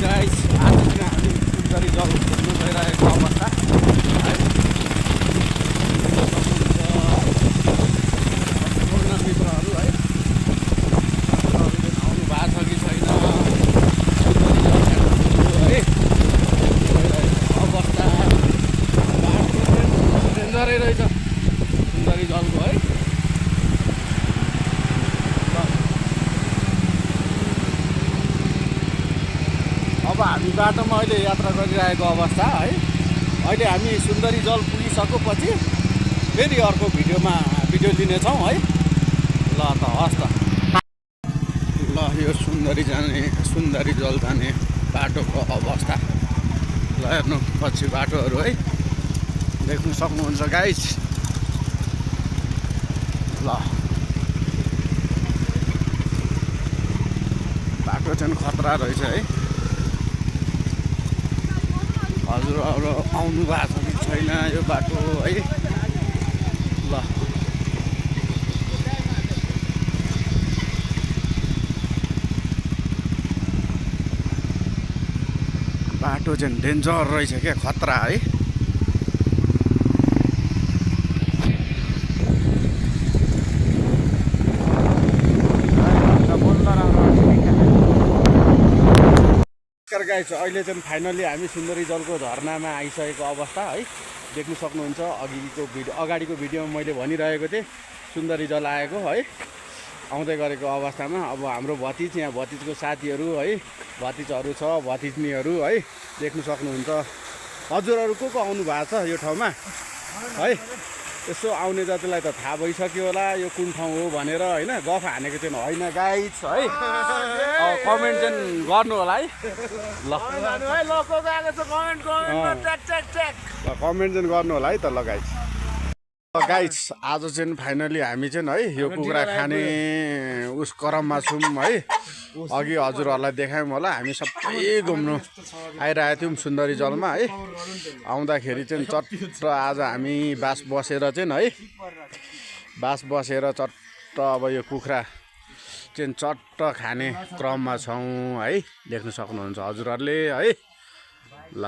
Guys आज चाहिँ हामी सुन्दरी जल घुम्नु गइरहेको अवस्था है। सम्पूर्ण मित्रहरू है आउनु भएको छ कि छैन है अवस्था डेन्जरै रहेछ सुन्दरी जलको है। अब हामी बाटोमा अहिले यात्रा गरिरहेको अवस्था है। अहिले हामी सुन्दरी जल पुगिसकेपछि फेरि अर्को भिडियो लिनेछौँ है। ल त हस् त। ल यो सुन्दरी जल जाने बाटोको अवस्था ल हेर्नु पछि बाटोहरू है देख्नु सक्नुहुन्छ गाइस। ल बाटो चाहिँ खतरा रहेछ है। हजुरहरू आउनु भएको छ कि छैन यो बाटो है। ल बाटो चाहिँ डेन्जर रहेछ क्या खतरा है। गाइस अहिले चाहिँ फाइनली हामी सुन्दरी जलको झरनामा आइसकेको अवस्था है। देख्नु सक्नुहुन्छ अगाडिको भिडियोमा मैले भनिरहेको थिएँ सुन्दरी जल आएको है। आउँदै गरेको अवस्थामा अब हाम्रो भतिज यहाँ भतिजको साथीहरू है भतिजहरू छ भतिजनीहरू है देख्नु सक्नुहुन्छ। हजुरहरू को आउनु भएको छ यो ठाउँमा है। यसो आउने जतिलाई त थाहा भइसक्यो होला यो कुन ठाउँ हो भनेर होइन। गफ हानेको चाहिँ होइन गाइस है। कमेन्ट चाहिँ गर्नु होला है। ल कमेन्ट चाहिँ गर्नु होला है त। ल गाइस आज चाहिँ फाइनली हामी चाहिँ है यो कुखुरा खाने उस क्रममा छौँ है। अघि हजुरहरूलाई देखायौँ होला हामी सबै घुम्नु आइरहेको थियौँ सुन्दरी जलमा है। आउँदाखेरि चाहिँ चट्ट आज हामी बास बसेर चाहिँ है चट्ट अब यो कुखुरा चाहिँ चट्ट खाने क्रममा छौँ है। देख्न सक्नुहुन्छ हजुरहरूले है। ल